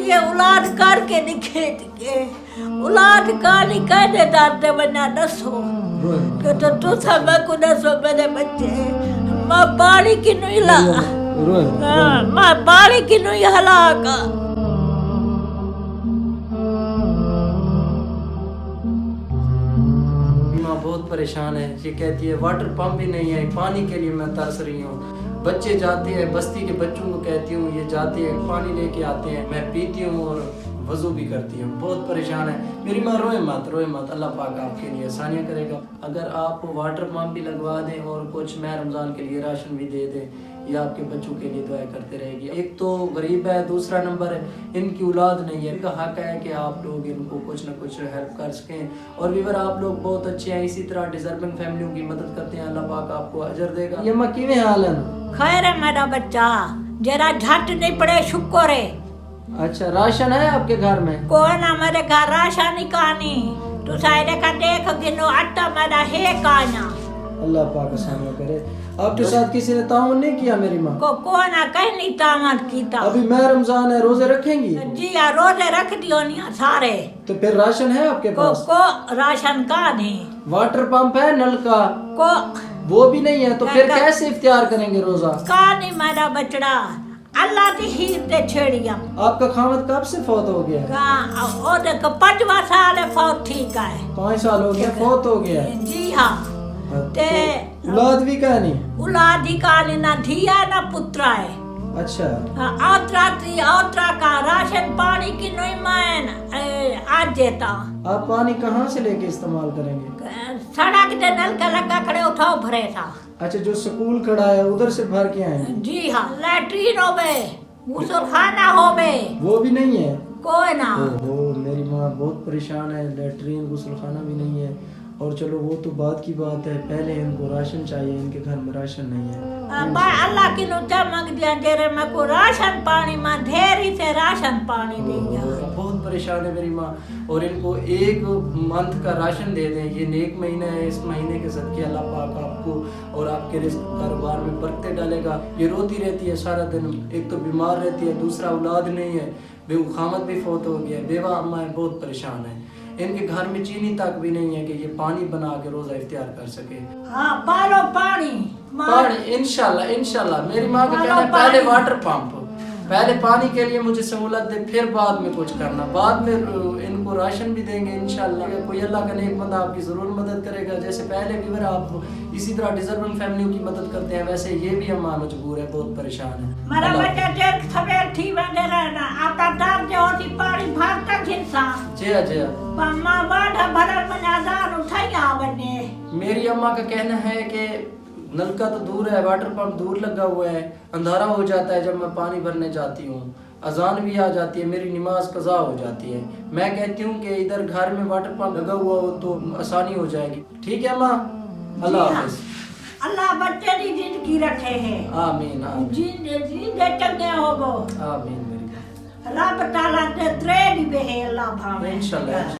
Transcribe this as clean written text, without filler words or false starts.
ये औलाद करके दिखेत के औलाद का नहीं कहते दाते बना दसो कि तो तू सब को दसो मेरे बच्चे मां बाड़ी की नहीं ला मां बाड़ी की नहीं हलाका बहुत परेशान है। ये कहती है वाटर पंप भी नहीं है, पानी के लिए मैं तरस रही हूँ। बच्चे जाते हैं, बस्ती के बच्चों को कहती हूँ ये जाते हैं पानी लेके आते हैं, मैं पीती हूँ और वजू भी करती हूँ। बहुत परेशान है मेरी माँ। रोए मत, अल्लाह पाक आपके लिए आसानियाँ करेगा। अगर आप वाटर पंप भी लगवा दें और कुछ मैं रमज़ान के लिए राशन भी दे दें, ये आपके बच्चों के लिए दुआ करते रहेगी। एक तो गरीब है, दूसरा नंबर है इनकी औलाद नहीं है। इनका हक है कि आप लोग इनको कुछ ना कुछ हेल्प कर सकें। और वीवर आप लोग बहुत अच्छे हैं, इसी तरह डिजर्विंग फैमिलियों की मदद करते हैं। अल्लाह पाक आपको अजर देगा। ये माँ किवें हाल है? खैर है मेरा बच्चा, जरा झट नहीं पड़े शुक्र है। अच्छा, राशन है आपके घर में? कोई ना मेरे घर राशन ही कहानी तू साइड का देख गिनो आटा मेरा है काना। अल्लाह पाक आसानियां करे। आपके साथ किसी ने ताउन नहीं किया मेरी माँ? कोई ना कहीं नहीं तामत कीता। अभी मैं रमजान है, रोजे रखेंगी? जी हाँ, रोजे रख दियो नहीं सारे। तो फिर राशन है आपके पास? को राशन का नहीं। वाटर पंप है, नल का को वो भी नहीं है, तो फिर कैसे इफ्तियार करेंगे रोजा? का नहीं मेरा बचड़ा, अल्लाह दी हीर दे छेड़िया। आपका खामद कब से फौत हो गया? का ओ देखो 5वां साल है फौत ठीक है। 5 साल हो गया फौत हो गया? जी हाँ। ते औलाद भी का नहीं? औलाद ही का नहीं, ना धिया ना पुत्रा है। अच्छा। औतरा का राशन पानी की नहीं मैन आज देता। आप पानी कहाँ से लेके इस्तेमाल करेंगे? सड़क के नल का लगा खड़े उठाओ भरे था। अच्छा, जो स्कूल खड़ा है उधर से भर के आए? जी हाँ। लैट्रीन होवे, गुसल खाना होवे, वो भी नहीं है? कोई ना। ओहो, मेरी माँ बहुत परेशान है। लैट्रीन गुसल खाना भी नहीं है। और चलो वो तो बात की बात है, पहले इनको राशन चाहिए, इनके घर में राशन नहीं है। अल्लाह की नुचा मांग दिया तेरे में को राशन पानी में ढेरी से राशन पानी दिया। बहुत परेशान है मेरी माँ। और इनको 1 मंथ का राशन दे दें, ये नेक महीना है, इस महीने के सदके अल्लाह पाक आपको और आपके रिस्क कारोबार में बरकतें डालेगा। ये रोती रहती है सारा दिन, एक तो बीमार रहती है, दूसरा औलाद नहीं है, बेखामद भी फौत हो गया, बेवा अम्मा है, बहुत परेशान है। इनके घर में चीनी तक भी नहीं है कि ये पानी बना के रोजा इफ्तियार कर सके। हाँ, पालो पानी इंशाल्लाह मेरी माँ का कहना है पहले वाटर पंप, पहले पानी के लिए मुझे सहूलत दे, फिर बाद में कुछ करना, बाद में इनको राशन भी देंगे इंशाल्लाह। कोई अल्लाह का नेक बंदा आपकी जरूर मदद करेगा। जैसे पहले भी आप इसी तरह डिजर्विंग फैमिलियों की मदद करते हैं, वैसे ये भी अम्मा मजबूर है, बहुत परेशान है। मेरा बच्चा देख सवेर थी बंदे रहना आता दाब जो होती पानी भर तक इंसान जी पम्मा बाढ़ भरल में आजान उठाया बने। मेरी अम्मा का कहना है कि नलका तो दूर है, वाटर पंप दूर लगा हुआ है, अंधारा हो जाता है जब मैं पानी भरने जाती हूँ, अजान भी आ जाती है, मेरी नमाज कज़ा हो जाती है। मैं कहती हूँ कि इधर घर में वाटर पंप लगा हुआ हो तो आसानी हो जाएगी। ठीक है माँ, अल्लाह हाफ़िज़। अल्लाह बच्चे की जिंदगी रखे है। आमीन आमीन। जिंदे चंगे होगो। आमीन मेरी माँ। रब ताला ते त्रेडी बे है अल्लाह भावे इंशाल्लाह।